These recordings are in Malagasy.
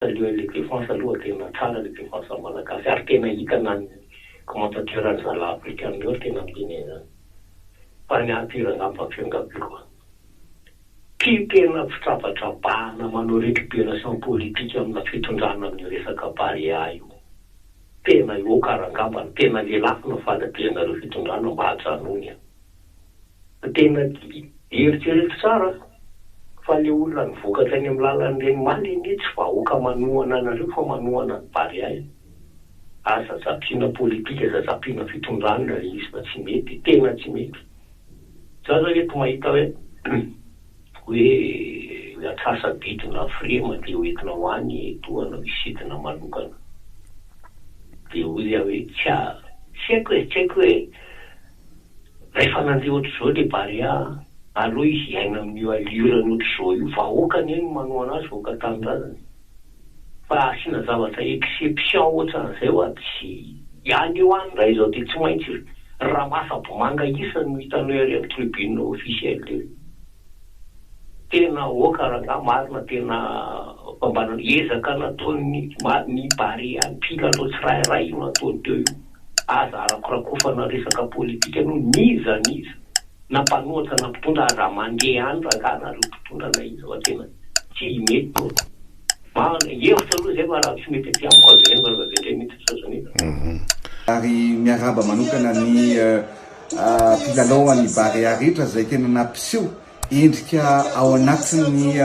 le défense aloha tena tsara le défense malagasy ary tena hitana ny commentateur zala africain io tena miteny zany fa ny atirangamba fiangabiko tena fitrapatrapahana manao récupération politique amina fitondrana amin'ny resaka baria io tena io karangamba tena lelafina falabianareo fitondrana mba hajanony tena eritrereto tsara fa le olona nivokatra any amin'ny lalan'ireny maliny tsy vahoaka manohana anareo fa manohana ny baria io azazapiana politika azazapiana fitondrana izy fa tsy mety tena tsy mety za zao eto mahita hoe atsasa-bidina frema dia hoentina ho any toana isidina manokana dia hoy hoe tsy haiko hoe rehefa nandeha ohatr'izao le baria aloha izy aina amin'io aliorany ohatr'izao io vahoakany eny manohana azy vahoaka tanindrazany fa asiana zavatra exception ohatran'izay hoa tsy ihany eo any ray zao dia tsy maintsy raha masabomanga isany no hitanao ary amin'ny tribune officiel tena okaranga marina tena pambanana ezaka nataony ny baria mpila atao tsirairay io nataony teo io aza arakorakofana resaka politika no niza nampanohatra na mpitondra aza mandeha any raha nareo mpitondra na izy fa tena tsy mety hevitra aloha zay fa raha tsy mety aty amiko avy varavavendray mety sazanita ary miaraba manokana ny mpilalao ny baria rehetra zay tena nampiseho endrika ao anatin'ny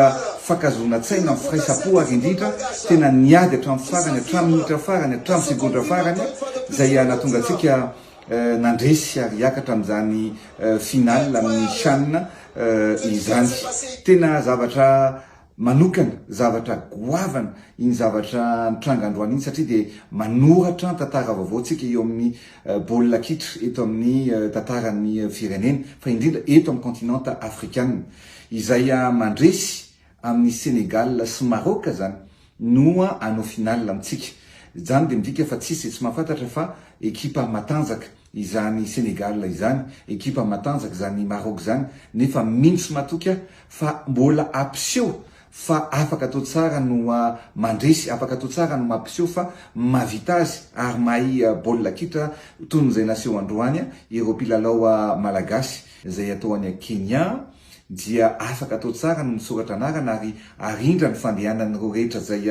fakazona-tsaina amin'ny firaisapo ary indrindra tena niady hatramin'ny farany hatramin'ny minitra farany hatramin'ny segondra farany zay natonga antsika nandresy ary hiakatra amin'izany final amin'ny CHAN izany tena zavatra manokana zavatra goavana iny zavatra nitranga androany iny satria dia manoratra tantara vaovaontsika eo amin'ny baolina kitra eto amin'ny tantaran'ny firenena fa indrindra eto amin'ny continent africaine izay mandresy amin'ny Sénégal sy Maroc zany noa anao final amintsika zany dia midika fa tsisy tsy mahafantatra fa ekipa matanjaka izany Sénégal izany ekipa matanjaka zany Maroc zany nefa mintsy matoka fa mbola ampiseho fa afaka atao tsara no mandresy afaka atao tsara no mampiseho fa mavita azy ary mahay baolina kitra toy n'izay naseho androany ireo mpilalao malagasy izay atao any Kenya dia afaka atao tsara no misoratra anarana ary arindra ny fandehanan'ireo rehetra zay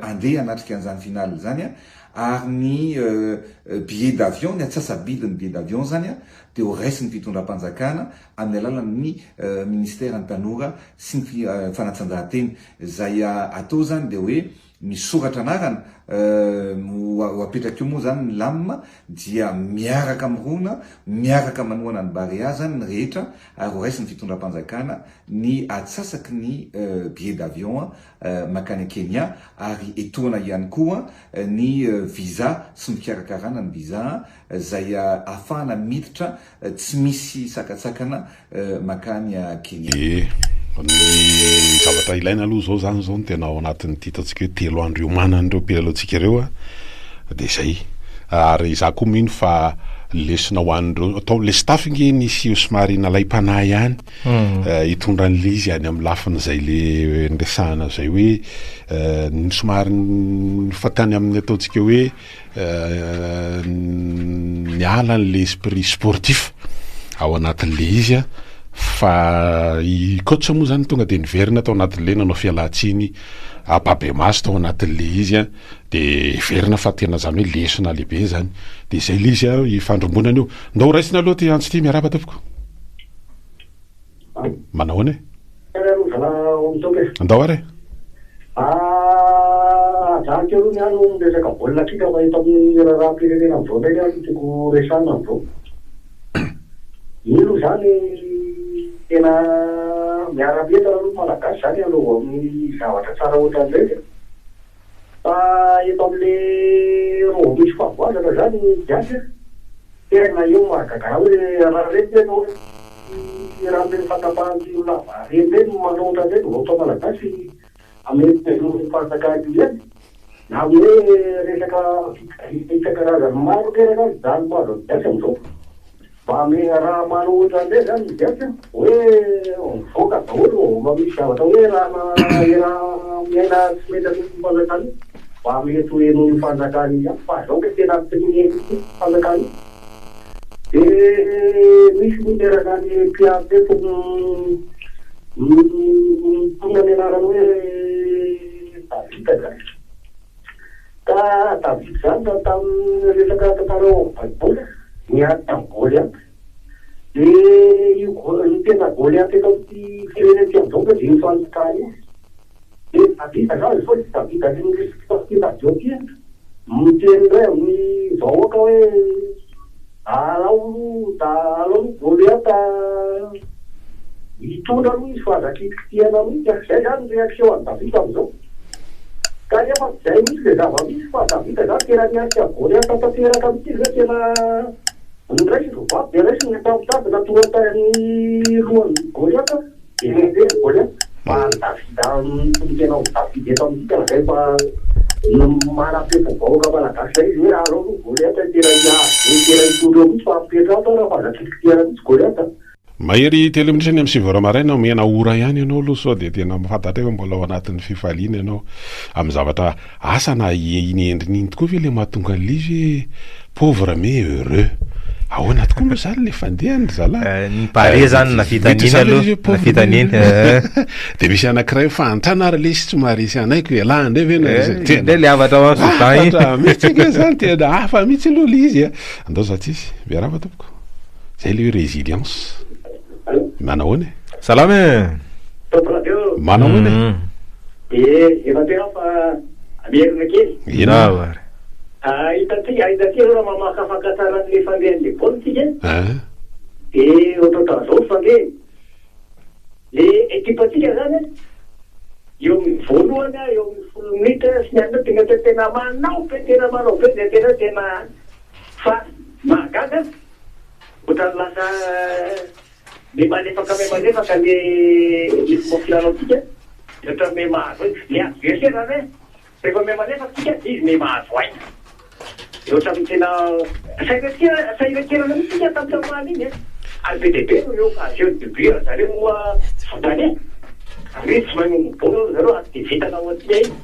andeha anatrika an'izany final zany ary ny billet d'avion ny atsasabidiny billet d'avion zany dia ho raisy ny fitondram-panjakana amin'ny alalan'ny ministère ny tanora sy ny fanatsanjahantena zay atao zany dia hoe misoratra anarana ho apetraka eo moa zany ny lamma dia miaraka mirona miaraka manohana ny baria zany ny rehetra ary ho raisy ny fitondram-panjakana ny atsasaky ny billet d'avion makany Kenya ary etoana ihany koa ny visa sy mikarakarana ny visa zay afahana miditra tsy misy sakatsakana makany Kenya. Ny zavatra ilaina aloha zao zany zao no tena ao anatin'ny titatsika hoe telo andro iomanan'ireo mpilalao-tsika ireo dia zay ary za koa mino fa lesona ho an'ireo atao le staff nge nisy somary nalai-panahy ihany hitondran'le izy any amin'ny lafiny zay le ndresahana zay hoe ny somary fatany amin'ny ataontsika hoe niala n'le esprit sportif ao anatin'le izy fa i coach moa zany tonga dia niverina tao anatin'le nanao fialan-tsiny ababe maso tao anatin'le izy dia verina fa tena zany hoe lesona lehibe zany dia zay le izy ifandrombonana io ndao raisina aloha ty antsy ty miaraba tapoko manao any andao ary zany teo aloha ny ano resaka baolina kitra fa eto amin'ny raharam-pirenena amin'izao ndraiky ano tiako resana amin'izao ino zany tena miara-betana aloha malagasy zany aloha amin'ny zavatra tsara ohatran'izay dia fa eto amin'le roa misy fahavoazana zany diasy tena eo mahagagara hoe raha reny tena raha meny fatapahan'olona reny reny manao ohatran'izay no atao malagasy amin'ny fanjakahany eny na hoe resaka isan-karazany maro teraka zany mahazo diasy amin'izao fa mena raha maro ohatra ndray zany midiatra hoe mivoaka daholo mamisy zavatra hoe raha miaina tsy mety atoky fanjakany fa mety hoe noho ny fanjakany ihany fa zao ke tena teny fanjakany de misy miteraka ny mpiateto tonga ny anarany hoe Davita zany ka Davita zany da tamin'ny resaka tantara baiboly niady tamin'ny Goliath de io tena Goliath eto amin'ny firenena ty amin'izao ka de nifanokany de Davita zany fa Davita ny resaka Jokia miteny ndray amin'ny vahoaka hoe alao Goliath hitondra aloha izy fa zakikitiana mihitsy zay zany réaction any Davita amin'izao ka nefa zay misy le zava-misy fa Davita zany tena niarika Goliath tanteraka amin'ity zay tena niraisy vavy de raisy ny tamitaty natonga tamin'ny roan'ny Goliath de nendeny Goliath fa Davita tena Davita eto amin'ity tena zay fa manam-pefo vahoaka malagasy zay izy hoe alao Goliath tena hitondra mihitsy fa ampetra atao fa zakikitiana mihitsy Goliath mahery telo minitra ny amin'ny sivora maraina omena ora ihany ianao aloha sao de tena mifantatra hoe mbola ao anatin'ny fifaliana ianao amin'ny zavatra asa na iny endriny iny tokoa ve le mahatonga lizy pauvre mais heureux ahoana tokoa moa zany le fandehany zalahy ny pare zany nafitan'iny aloha nafitan'iny de misy anankiray fantrana ary lesy tsy maharesy anaiko ialahy ndray ve nde le avatra ao afatra mitsika zany tena hafa mihitsy aloha le izy andao zatsisy miarava tompoko zay le hoe résilience manahoana salame manahoana efa tena fa amerina kely ina hitanty raha mamaka fankatsaran'le fandehan'le politika de ohatrotazao fandeha le ekipatika zany eo amin'ny voalohany eo amin'ny 10 minitra sy ny anina tena tena manao be de tena fa mahagaga ohatrany lasa le malefaka le mofilanao tika ohatra me mahazo le adversaire zany rehefa me malefaka tika izy me mahazo aina ohatra amin'ny tena sairekerana mihitsy tika tamtamany iny ary be deabe no eo occasion de but zareo moa fotany ary tsy manombola zareo ary de vitanao atia iny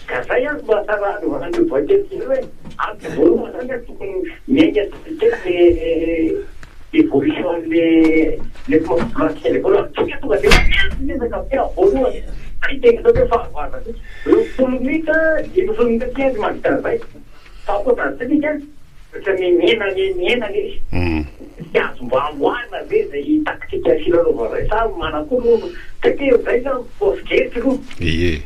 ka zay any mba tsara andro voakely hoe aby voaloha zany tokony miainga kely évolution les commentaires les colons tout ça va faire les capteurs voaloha ay tegna zao fa vaza le fulmita e no fulmita dia magtana vai fa ko ta tsika se miena ni ya mboamboana ve zay taktika filalovana sa manakolo take zay sa posketo ie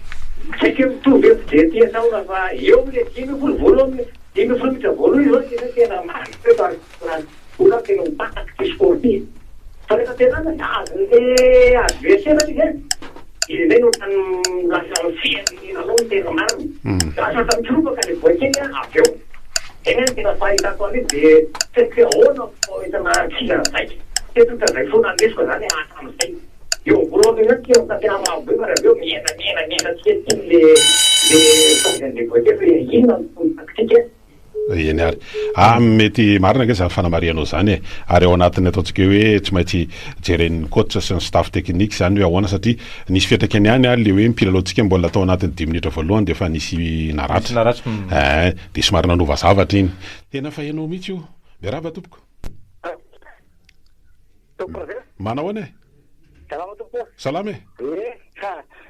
take tu ve dia sa una fa eo le tino voaloha tino fulmita voaloha io tena marca uno che non passa che sportivo fare la terra le adversaire il meno la fine non te lo maro la sta giù che le puoi che ha più e non te la fai da quale de perché uno poi da macchina sai che tutta le sono adesso da ne ha sai io volevo che io sappiamo bere io niente che le puoi che io non che eny ary mety marina ke zany fanamarianao zany e ary ao anatin'ny ataontsika hoe tsy maintsy jeren'ny coach sy ny staff technique zany hoe ahoana satria nisy fiatraikany ihany le hoe mpilalao-tsika mbola atao anatin'ny 10 minitra voalohany de fa nisy naratra de somary nanova zavatra iny tena fa ianao mihitsy io miarava tompoko manao any e salama e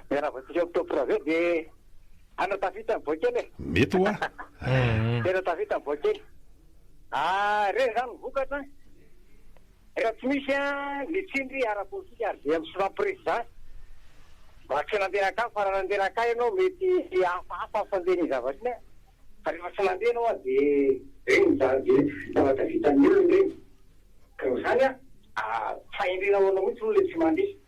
miarava tompoko de ana Davita voakely mety hoa tena Davita voakely re zany vokatra raha tsy misy litsindry ara-politika ary de amin'ny président mba tsy nandeha fa raha nandeha ka ianao mety hafahafa fandeha ny zavatra iny fa rehefa tsy nandeha anao de regny zany Davita ny olona regny ka zany fahendrenao anao mihitsy olo le tsy mandeha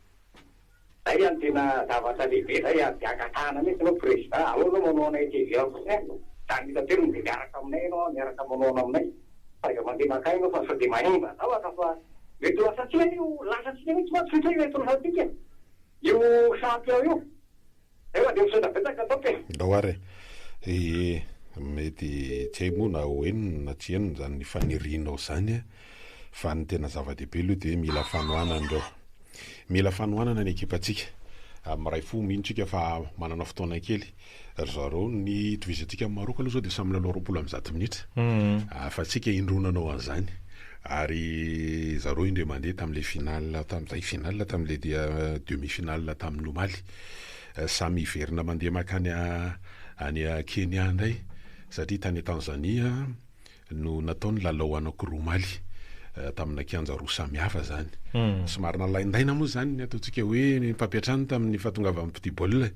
zay any tena zavatra lehibe zay de akatahana mihitsy anao président aloha manao anay TV zany hitatelo de miaraka aminay anao miaraka manao aminay fa rehefa mandeha makay anao fa sao de mahimba zavatra fa mety lasatsika io lasatsika mihitsy matsitra io mety lasatsika io champion io efa de misonda betsaka ataoko e daoary mety tsy hay moa na hoenina na tsy henona zany ny fanirinao zany fa ny tena zava-dehibe aloha de mila fanohanana reo, mila fanohanana ny ekipatsika amiray fo mihintsika fa manana fotoana kely zareo ny tovizatsika amin'ny Maroc aloha zao de samy lalao 20 minitra fa tsika indronanao an'izany ary zareo indray mandeha tam'le finale tam'izay finale tam'le dia demi-finale tamin'ny Omaly samy iverina mandeha makany any Kenya ndray satria tany Tanzania no nataony lalao anakoroa Omaly tamina kianja roa samihafa zany somary nalaindaina moa zany ny ataontsika hoe ny mpampiatrano tamin'ny fahatongavany petit bol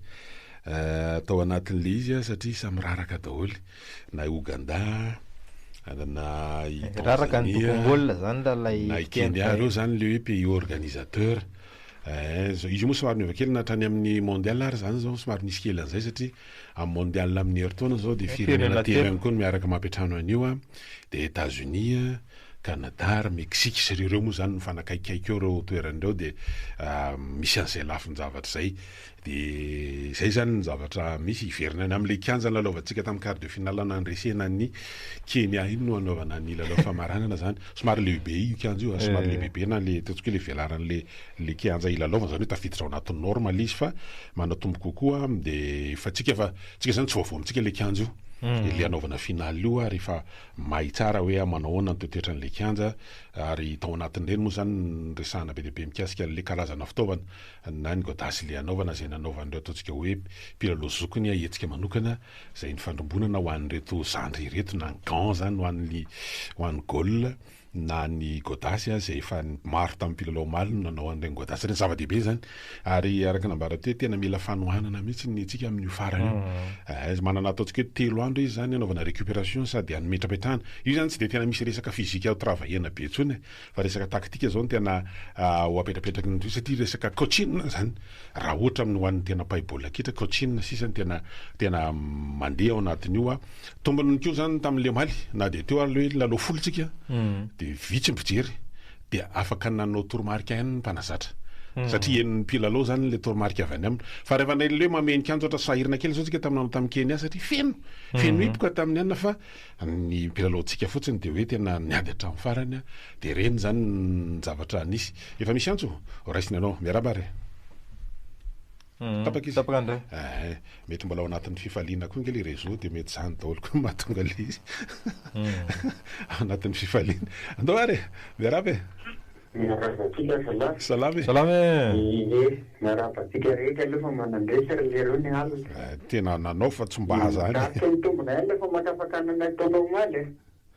tao anatin'le izy satria samy raraka daholo na Uganda na raraka ny tokom-baolina zany lalay na Kenya reo zany le hoe pays organisateur izy moa somary niova kely natrany amin'ny mondial ary zany zao somary nisy kely an'izay satria amin'ny mondial amin'ny heritaona zao de firenena telo koa miaraka mampiatrano an'io de États-Unis Canada ary Mexique sy reo moa zany mifanakaikaiky eo reo toeran'ireo de misy an'izay lafin-javatra zay de zay zany ny zavatra misy iverina any am'le kianja lalaovantsika tamin'ny quart de finale nandresena ny Kenya iny no anaovana ny lalao famaranana zany somary lehibe io kianja io somary lehibe na le tetsika le velaran'le le kianja ilalaovana zany hoe tafiditra ao anatin'ny normal izy fa manatombo kokoa de fa tsika zany tsy voavoamitsika le kianja io le anaovana finale io ary fa mahay tsara hoe manahoana ny toetetran'le kianja ary tao anatin'ireny moa zany resahana be lehibe mikasika le karazana fitaovana na ny godasy le anaovana zay nanaovan'ireo ataontsika hoe mpilalao zokiny hetsika manokana zay ny fandrombonana ho an'ireto zandry ireto na ny gant zany ho an'ny goal na ny godasy zay efa maro tamin'ny mpilalao Omaly no nanao an'ireny godasy reny zava-dehibe zany ary araka nambarate tena mila fanohanana mihitsy ny tsika amin'ny farany manana ataontsika hoe 3 andro izy zany anaovana récupération sady anymetrapetrahana io zany tsy de tena misy resaka fizika travaillena be tsony fa resaka taktika zao ny tena ho apetrapetraky ny satria resaka coaching zany raha ohatra amin'ny hoan'ny tena paibola kitra coaching sisa tena mandeha ao anatin'io tombony keo zany tamin'le Omaly na de teo aloha lalao folotsika de vitsy mpijery de afaka nanao toromarika ihany ny mpanazatra satria ny mpilalao zany le toromarika avy any aminy fa rehefa le mameny kianja ohatra sahirina kely zao tsika tamin'ny Kenya satria feno hipoka tamin'ny anina fa ny mpilalao tsika fotsiny de hoe tena niady hatramin'ny farany de reny zany ny zavatra nisy efa misy antso raisiny anao miarabare tapakandray mety mbola ao anatin'ny fifaliana koa nge le réseau de mety zany daholo koa mahatonga le izy ao anatin'ny fifaliana andao are miarabe salame marapatsika rehetra aloha fa manandresaka lereo ny alina tena nanao fa tsy mba zany tombona ela fa makafakanana taonao Omaly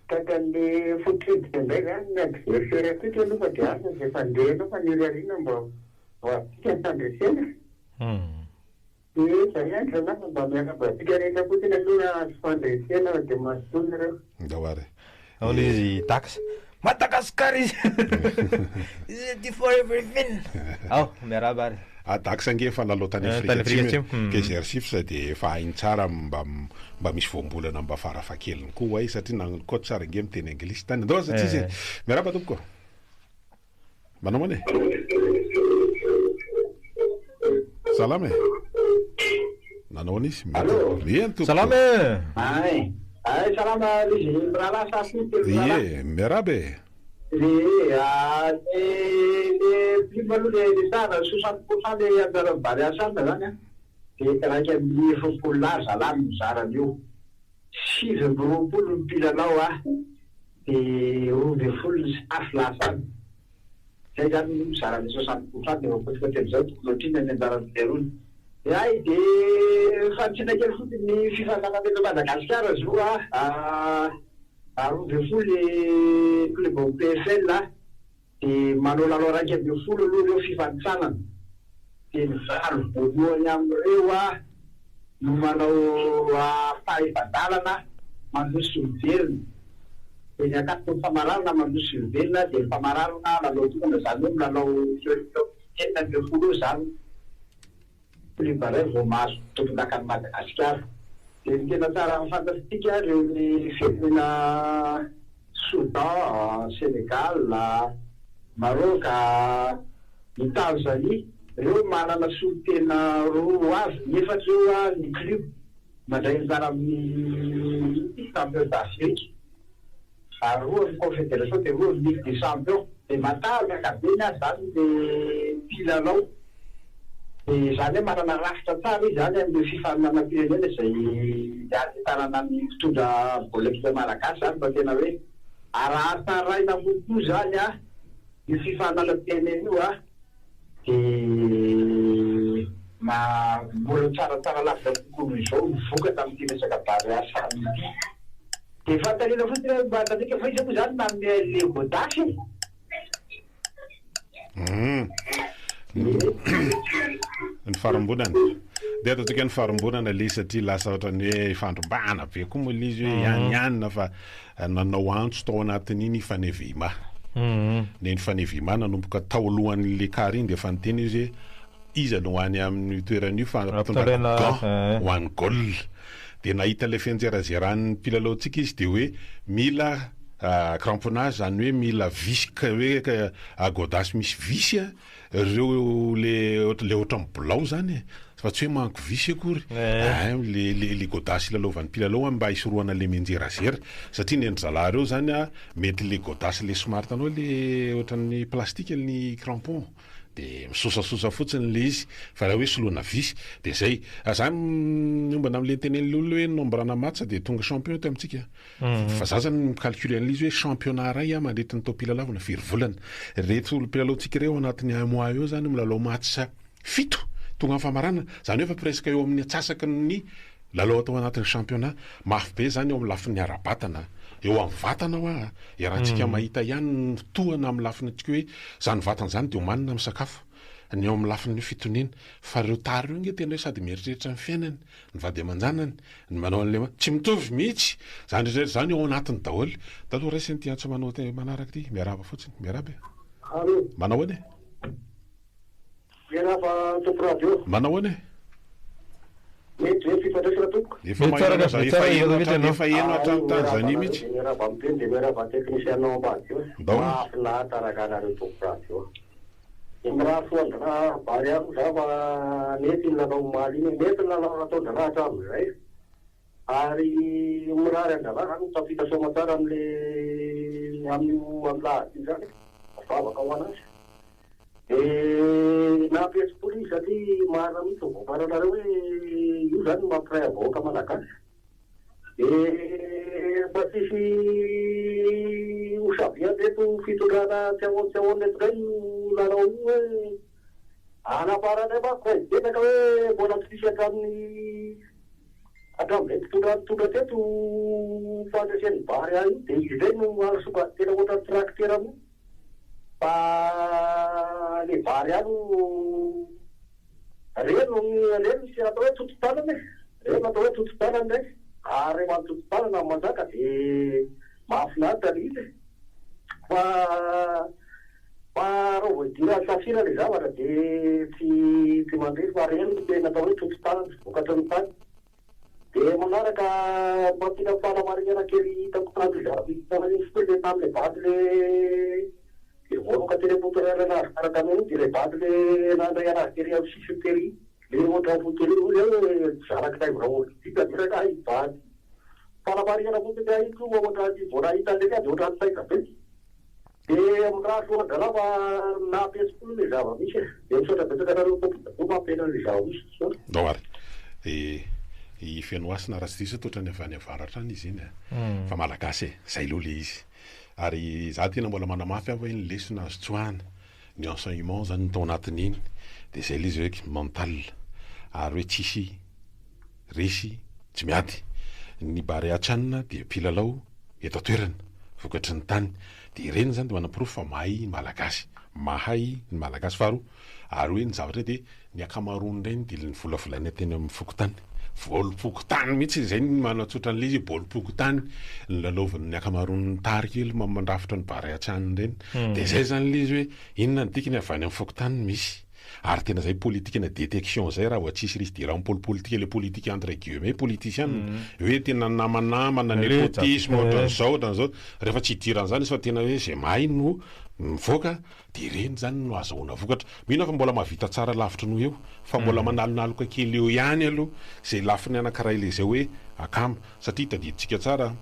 takan'le fotridika ndray zany ny adversaire atsika aloha fa de asa zay fandehanao fa nirarina mba atsika tandresena zay andro anafa mba miakabatsika rehetra fotsiny aloha fandresena de masona reo ndao are ao le izy taxe Madagascar izy is for everything ao miarabary daksange efa lalao tany Afrika ke zersif sa de efa hainy tsara mba misy voambolana mba farafakeliny koa ay satria nankoatra tsara nge miteny anglisy tany ndao satria miaraba tompoko manao mane salame nanao nisy mety salame ay salama lizy brala ye miarabe le prima le stara 60% le andara bari asana zany de raika amin'ny fopollar salamy mizarany io 6 mpilalao de 12 aflasany zay zany mizarany 60% de kotikotely zao tokolotrina ny andarany verony ay de fantsina kely fotiny fifanana teto Madagasikara zao 12 le club PFL de manao lalao raika ambin'ny 10 aloha reo fifanitsanana de mizaro voalohany am'ireo no manao fahefadalana mandosy miverina de ny akatoko famararana mandosy miverina de famararana lalao tokana zany hoe lalao enina ambin'ny 10 zany Libaray vao mahazo tompon-dakany Madagasikara de ny tena tsara fantastika reo ny firenena Soudan, Sénégal, Maroc, ny Tanzanie reo manana solotena roa avy nefa reo ny club mandray anjara amin'ny championnat d'Afrique ary roa ny confédération dia roa ny ligue des champions dia matavy akabeny azy zany dia mpilalao dia zany hoe manana rafitra tsara izy zany amin'ilay fifaninanam-pirenena izay tanana amin'ny mpitondra baolina malagasy zany mba tena hoe arahataraina kokoa zany io fifaninanam-pirenena io dia mbola tsaratsara lavitra kokoa noho izao mivoaka tamin'ity resaka bary asany ity dia fantarina fotsiny hoe mbatantsika fa izy koa zany manome le godasy ny farambonana dia ataontsika ny farambonana le satria lasa ohatrany hoe fandrombana be koa moa lizy hoe ihanianina fa nanao antso tao anatin'iny fanevima ny fanevima nanomboka tao alohan'le kary iny dia efa niteny izy hoe izy aloany amin'ny toeran'io fa ho an'ny gol dia nahita le fianjerazeran'ny mpilalao antsika izy dia hoe mila cramponnage zany hoe mila visy hoe agodasy misy visy ireo le ohatran'ny bolao zany fa tsy hoe manko visy akory le godasy ilalaovan'ny mpilalao mba hisoroana le menjerazera satria ny endry zalahy reo zany mety le godasy le somartanao le ohatran'ny plastika ny crampon dia misosasosa fotsiny le izy fa raha hoe soloana visy dia zay zany miombana amin'le tenen'le olona hoe nombrana matsa dia tonga champion to amintsika fa za zany micalcule an'le izy hoe championnat ray mandritra ny tao mpilalao na firy volana reto mpilalao-tsika reo anatin'ny un mois eo zany milalao matsa 7 tonga amin'ny famarana zany hoe fa presque eo amin'ny atsasaky ny lalao atao anatin'ny championnat mafy be zany eo amin'ny lafin'ny ara-batana eo amin'ny vatana hoa rahantsika mahita ihany tohana amin'ny lafiny atsika hoe zany vatana zany dia homanina amin'ny sakafo ny eo amin'ny lafin'ny fitonena fa reo tary reo nge tena hoe sady mieritreritra ny fiainany ny vady aman-janany ny manao an'le tsy mitovy mihitsy zany rehetra zany eo anatiny daholo taloha raisiny ty antso manao manaraka ty miaraba fotsiny miarabe manao ane manao ane efa eno hatrany tany zany mihitsy raha foandra bary ako za fa mety ny lalao maly iny mety ny lalao nataondrana hatramin'izay ary mirary andrana zany tafita somatsara amin'ny lahady zany afavaka ho anazy nampietsy polisy satria marina mihitsy voaparanareo hoe io zany mampiray avahoaka malagasy mba tsisy osavia teto fitondrana tsy ahoany etoray lalao io hoe anaparana mako betaka hoe mbola tsisy hatramin'izay mpitondra teto fandrasian'ny bary io dia izy zay no asoka tena ohatrany tracteur io fa le bary ano reno sy atao hoe tototanana reno atao hoe tototanana ndraiky ary rehefa tototanana manjaka dia mahafinaritra le izy fa raha voadira safira le zavatra dia tsy mandresy fa reno tena atao hoe tototanana vokatra ny tany dia manaraka mampina fanamarihana kely hitako tanle tamle vady le vonoka télémotoraire anazy karaka anazy dia le vady le nandray anazy tery amin'ny sisiny tery le ohatrany fotely io zay hoe zanak'ilay vrao dika diraka ay vady fanamarihana fotsiny ay koa ohatrany voana hita ndraiky azy ohatrany saika be dia amiraha soandrana fa nampiesy le zava-misy dia misaotra betsaka nareo tompo mampena le zava-misy doary i fianoasina raha sy diso toetrany avy any avaratra any izy iny fa malagasy zay loha le izy ary za tena mbola manamafy aho hoe ny lesona azo tsoahana ny enseignement zany tao anatin'iny dia zay le izy hoe mental ary hoe tsisy resy tsy miady ny bary atranina dia mpilalao eto toerana vokatry ny tany dia ireny zany dia manam-pirofo fa mahay malagasy mahay ny malagasy faharoa ary hoe ny zavatra dia ny akamaroany ireny dia ny volavolaina teny amin'ny fokotany volopokotany mihitsy zay manatsotra an'le izy bolopokotany ny lalaovan'ny ny akamaroan'ny tary kely mandrafitra ny bary atraniny ireny dia zay zany le izy hoe inona ny dikany avy any amin'ny fokotany misy ary tena zay politique na détection zay raha voa tsisy risy dira politique le politique entre guillemets politicien hoe tena namanamana népotisme ohatran'izao ohatran'izao rehefa tsy hidiran'izany izy fa tena hoe zay mahay no mivoaka dia ireny zany no azahoana vokatra mino fa mbola mahavita tsara lavitra no eo fa mbola manalonaloka kely eo ihany aloha zay lafiny anankiray le zay hoe akamba satria tadiditsika tsara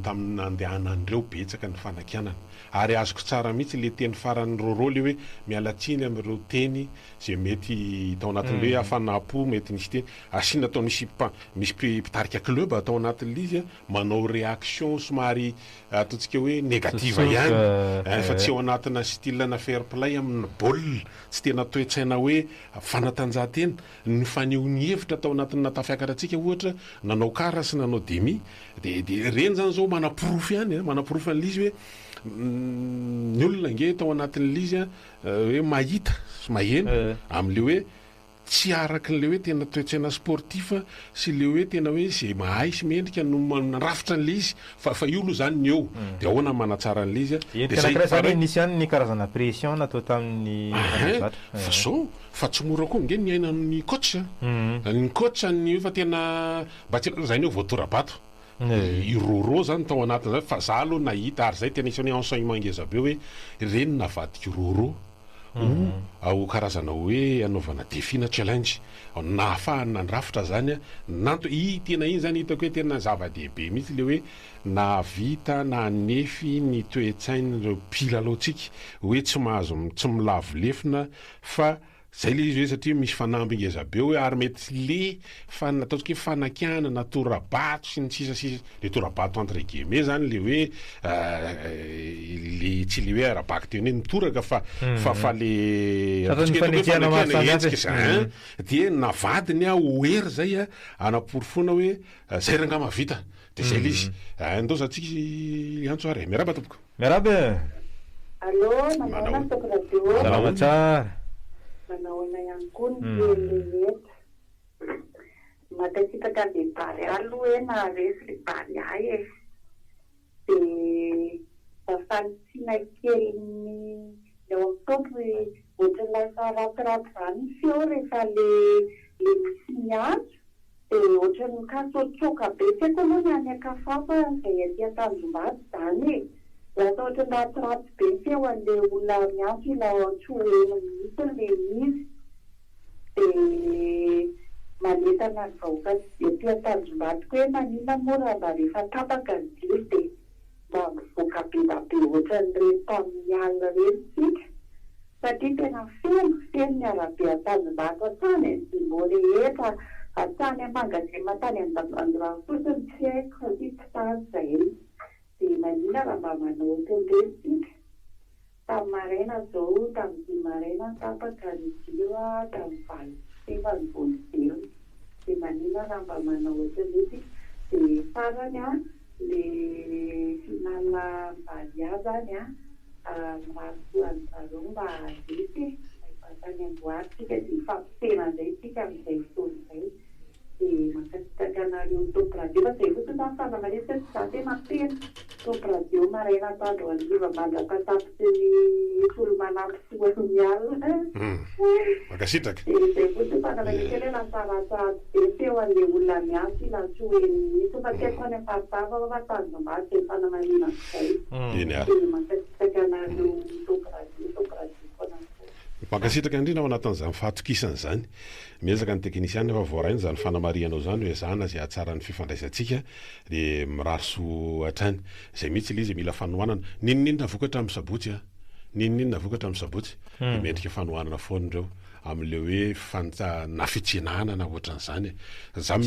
tamin'nandehanan'ireo betsaka ny fanakianana ary azoko tsara mihitsy le teny farany rorô le hoe mialatsiny amin'ireo teny zay mety tao anatin'le hoe afanapo mety nisy teny asina atao misy mpitarika club atao anatin'le izy manao réaction somary ataontsika hoe négative ihany fa tsy ao anatina style-na fair play amin'ny baolina tsy tena toetsaina hoe fanatanjahantena ny fanehoany hevitra tao anatin'ny tafiakaratsika ohatra nanao kara sy nanao demi de reny zany zao manapirofo ihany manapirofo an'le izy hoe ny olona nge tao anatin'le izy hoe mahita sy maheno amin'le hoe tsy arakin'le hoe tena toetsaina sportif sy le hoe tena hoe zay mahay sy mendrika no manrafitra an'le izy fa io aloha zany ny eo de ahoana manatsara an'le izy zany nisy ihany ny karazana pression natao tamin'ny fa zao fa tsy mora koa nge ny ainan'ny coach ny coach ny fa tena mba tsy zay ny voatorabato iroro zany tao anatin'zay fa za aloha nahita ary zay tena isan'ny enseignement ngeza be hoe reny navadiky roro ao karazana hoe anaovana défina challenge nahafahana nrafitra zany nanto tena iny zany hitako hoe tena zava-dehibe mihitsy le hoe navita na nefy ny toetsain'ireo mpilalao-tsika hoe tsy mahazo tsy milavo lefina fa zay le izy hoe satria misy fanamby ngeza be hoe ary mety le ataontsika hoe fanakianana torabato sy ny sisasisa le torabato entre guillemets zany le hoe le tsy le hoe arabaky teny hoe nitoraka fa le etsika zany de navadiny oery zay anaporofona hoe zay ranga mavita de zay le izy ndao zatsika antsoary miaraba tompoko miaraba allo manao toko radio salama tsara manaona ihany koa ny leheta matasipaka de bary aloha hoe naresy le bary ahy de fafantsina kely eo amin'ny tompy ohatra lasa ratiraty zany feo rehefa le misy miantso de ohatra ny kasotsoka be tiako aloha ny any akafafa zay aty Tanjombato zany lasa ohatra ny ratiraty be feo an'le olona miantso ila tsy hoeno mihitsy le izy de manetana ny vahoaka aty Tanjombato hoe manina mora mba rehefa tapaka ny jiro de mba mivoaka be ohatra n'ireny tamin'ny alina reny tsika satria tena feno ny arabe Tanjombato atany Simbo rehetra atany amangazema tany Andrano fotsiny tsy haiko satria tsy tazy zay de manina raha mba manao ohatr'ireny tsika tamin'ny maraina zao tamin'ny 10 maraina tapaka ny jiro tamin'ny 20 ny volonjiro de manina raha mba manao ohatr'ireny tsika de farany le finanana mbalia zany mahasoany zareo mba andesy tany amboaritsika de fampitena zay tsika amin'izay fotoana zay de makasitaka anareo tompy radio fa zay fotsiny zany fanamanesa tsy za tena tena tompy radio maraina tandro andiva mandrakatapitsy ny solo-manampy soany alina makasitraka zay fotsiny fanamanesa le lasaratsaratsy be teo an'le olona miantso ilatsy hoe misy fa tiako any afaritava fa Tanjombato zay fanamanina zay de makasitaka anareo tompy radio foana makasitraka indrindra ao anatin'izany fahatokisana zany miezaka ny teknisiany efa voarainy zany fanamarianao zany hoe zana zay atsara ny fifandraisantsika de miraroso hatrany zay mihitsy le izy mila fanohanana ninonina vokatra amin'ny sabotsy ninonina vokatra amin'ny sabotsy de mendrika fanohanana foana ireo am'le hoe nafitsinana na ohatran'izany za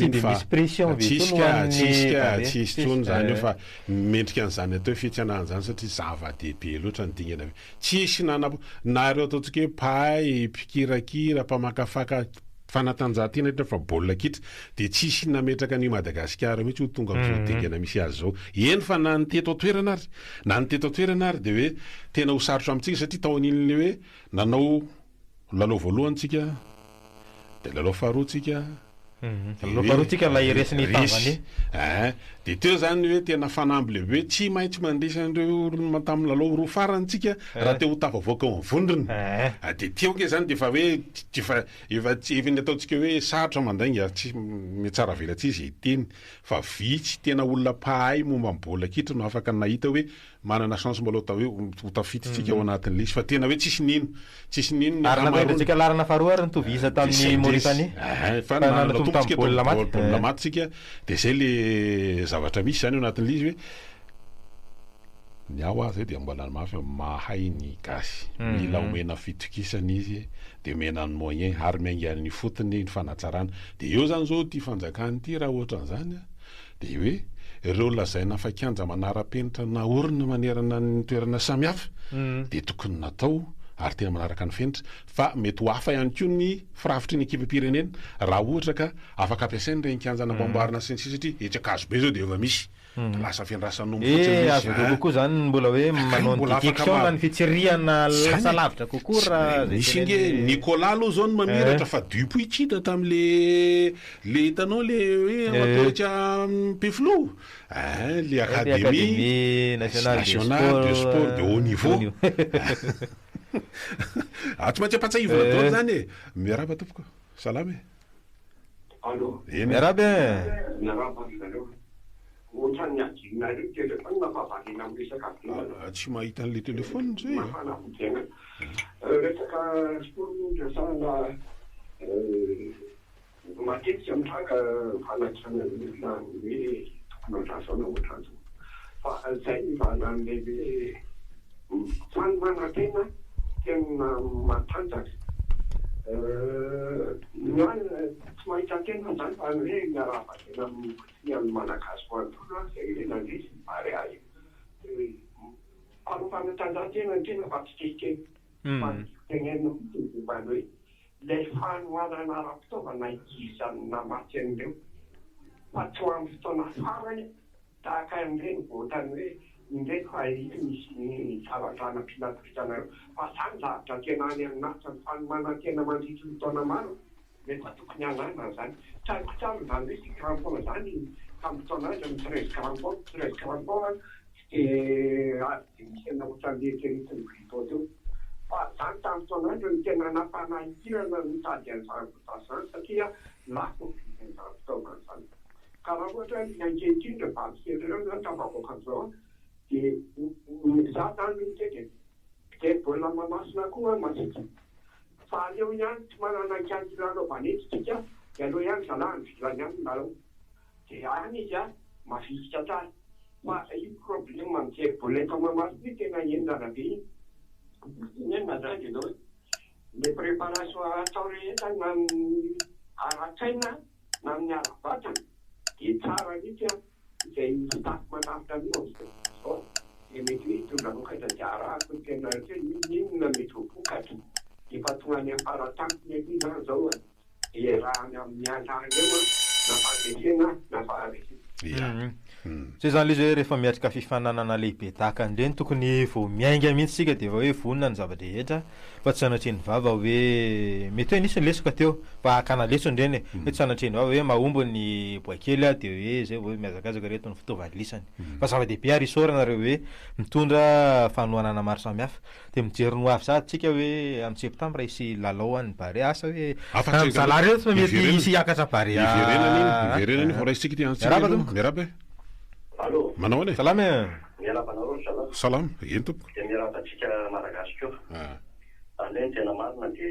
tsisy tsony zany fa mendrika an'izany atao fitsanahana zany satria zava-dehibe loatra ny dingana tsisy na reo ataontsika hoe pay mpikirakira mpamakafaka fanatanjahantena fa baolina kitra de tsisy nametraka ny Madagasikara mihitsy ho tonga amin'izao dingana misy azy zao eny fa na ny teto atoerana ary de hoe tena ho sarotra amintsika satria tao an'iny le hoe nanao lalao voalohany tsika de lalao faharoatsika faharoatsika la iresiny tavany de teo zany hoe tena fanamby lehibe tsy maintsy mandrisan'ireo tamin'ny lalao roa farantsika raha te ho tafavoaka ao vondrona de teo ke zany de fa hoe efa ny ataontsika hoe sarotra mandainga tsy metsara velatsy izy iteny fa vitsy tena olona pahay momba mibola kitra no afaka nahita hoe manana chance mbola atao hoe ho tafititsika ao anatin'le izy fa tena hoe tsisy nino ary namaitsika larana faharoa ary nitovisa tamin'ny Mauritanie fa natombontsika baolina maty tsika de zay le zavatra misy zany anatin'le izy hoe ny ao azy dia mbola mafy mahay ny gasy mila omena fitokisana izy de omena ny moyen ary miaingan'ny fotony ny fanatsarana de eo zany zao ty fanjakany ty raha ohatra n'izany de hoe ireo lazaina fa kianja manara-penitra na orina manerana ny toerana samihafa de tokony natao ary tena manaraka ny fenitra fa mety ho hafa ihany koa ny firafitry ny ekipam-pirenena raha ohatra ka afaka ampiasainy regny kianjana amboamboarina sy ny sisa satria etsakazo be zao de efa misy lasa fiandrasanao azo kokoa zany mbola hoe manao ny diction na ny fitsiriana lasa lavitra kokoa raha misy nge Nicolas aloha zao ny mamiratra fa Dupuis hita tam'le hitanao le hoe amatoetra Peflo le académie nationale de sport de haut niveau tsy maintsy ampatsahivana daholo zany e miaraba tompoko salama e allo miaraba miaraba zareo ohatrany adinareo telefôny mampavakina amin'ny resaka tsy mahita an'le telefôny zay mafanavodiana resaka sport ndresana matetika mitranga fanatrana na hoe tokony andrasana ohatran'izao fa zay vanan'lehibe fany manatena tena matanjaka ny tsy mahita tena zany fa hoe miarava-tena amin'ny malagasy ho antona zay le nandrisy mare azy alo fanatanjahantena tena fa tsy keikely fa tenena fitezivany hoe lay fanohanana ara-pitaovana ikizany namatsy an'ireo fa tsy ho amin'ny fotoana farany tahaka an'ireny voatany hoe indray fa misy zavatra pilapitanareo fa zany zavatra tena any amin'nahitra ny fanomanantena mandritry ny taona maro rehefa tokony anana zany tsaroko tsara zany hoe sy crampon zany tamin'ny taona azy amin'ny 13 crampon de ary misy ana ohatran'le teritiny Briton teo fa zany tamin'ny taona azy ny tena nampanahirana mitady an'zany satria lafo vidiny zany fitaovana zany ka raha ohatra ny ankehitriny re vavikely zany tavakoaka an'izao de za zany mitety de bola mamasina koa masika fa aleo ihany tsy manana kianjilano vanetsitsika de aleo ihany zalany vilany ihany nalao de any izy mavisika tsara fa io problème am'zay bola efa mamasina tena endana be iny enina zany de zao le préparation atao rehetra na ara-tsaina na amin'ny ara-batana de tsara mihitsy izay staff manafitra an'io de mety hoe tonga vokatra de arahako tena inona mety ho vokatra efa tonga any amparatampony aty zany zao de raha amin'ny andrany eo na fandresena na faharesena zay zany le izy hoe rehefa miatrika fifananana lehibe tahaka an'ireny tokony vo miainga mihitsy sika de efa hoe vonona ny zava-drehetra fa tsy sanatreny vava hoe mety hoe nisy ny lesoka teo fa akana leso indreny hoe tsy sanatreny vava hoe mahombo ny boakely de hoe zay hoe miazakazaka reto ny fitaovan-lisany fa zava-dehibe ary isaoranareo hoe mitondra fanohanana maro samihafa de mijery no avy sady tsika hoe amin'ny septambra isy lalao any bare asa hoe zala reo tsy mety isy hiakatra bare iverenany fa raisitsika ty antsika miaraba allo manao any salama miarabanao salama eny tompoko de miarabatsika malagasy koa aleny tena marina de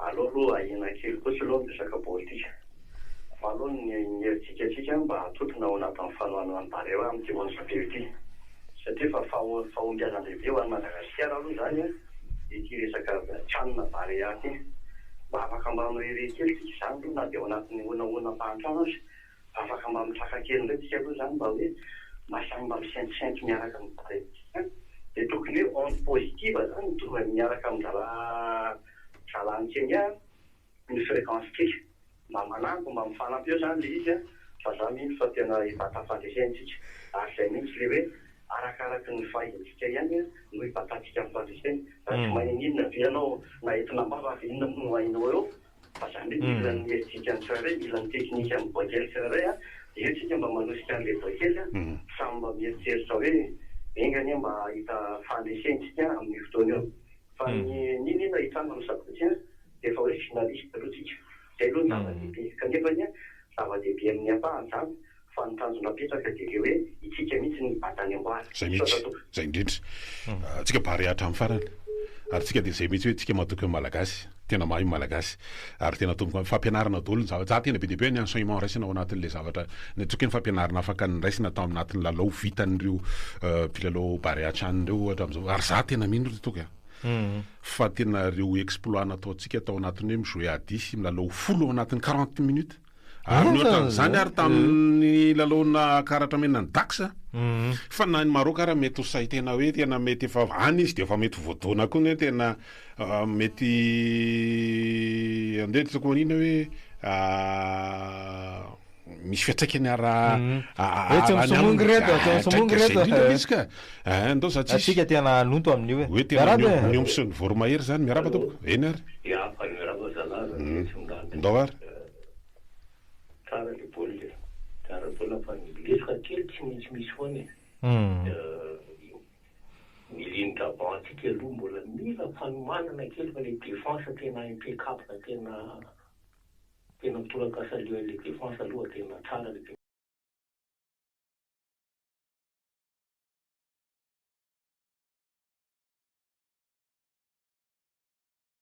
aloha ahina kely kotsy aloha resaka politika fa aloha ny heritsikatsika mba atotona ao anatin'ny fanohanana ny bareo amin'ny demonstration ty satria fa fahombiazan-dehibe ho an'ny Madagasikara aloha zany ity resaka tranona bare aty mba afaka mba mirere kely tsika zany aloha na de ao anatin'ny ona-pahantrano azy afaka mba mitraka kely ndray tsika aloha zany mba hoe masany mba misaintisainty miaraka amin'ny bare de tokony hoe onde positive zany mitovy miaraka amin'ny zalany keny ny fréquence kely mba manampy mba mifanampy eo zany le izy fa za mihitsy fa tena hibata fandresentsika ary zay mihitsy le hoe arakaraky ny fahizatsika ihany no hibatatsika amin'ny fandreseny tsy maninina ve anao na entina mbava inona no hainao eo fa zany hoe ilan'ny heritsika ny tsirairay ilan'ny teknika amin'ny boakely tsirairay de io tsika mba manosika an'le boakely samy mba mieritseritra hoe engany mba hita fandresentsika amin'ny fotoana eo fa ninina hitana amin'ny sabotsy de efa hoe finaliste aloha tsika zay aloha zava-dehibe kanefa ny zava-dehibe amin'ny ampahany zany fa nitanjona petraka de le hoe itsika mihitsy ny batany amboary zay mihitsy zay indrindra tsika bare hatramin'ny farany ary tsika de zay mihitsy hoe tsika matoky ny malagasy tena mahay malagasy ary tena tomboka fampianarana daholo ny zavatra za tena be deabe ny enseignement raisina ao anatin'le zavatra ny tsoky ny fampianarana afaka ny raisina tao anatin'ny lalao vitan'ireo mpilalao bariatran'ireo ohatra am'izao ary za tena mino totoka fa tena reo exploit nataontsika tao anatin'ny hoe mijouer à 10 milalao folo ao anatin'ny 40 minutes ary nyoatran'izany ary tamin'ny lalaona karatra menina ny daxa fa na ny Maroc ara mety ho say tena hoe tena mety efa any izy de efa mety voadona koa ny hoe tena mety andeha tsako manina hoe misy fiatraikany ndao satsika tena anonto amin'io hoe tena miompisy ny voromahery zany miaraba tompoko eny ary ndao ary tsara le baolina tsara baolina fa lesaka kely tsy maintsy misy foana milindra bantsika aloha mbola mila fanomanana kely fa le défense tena impeccable tena mitolaka salio le défense aloha tena tsara le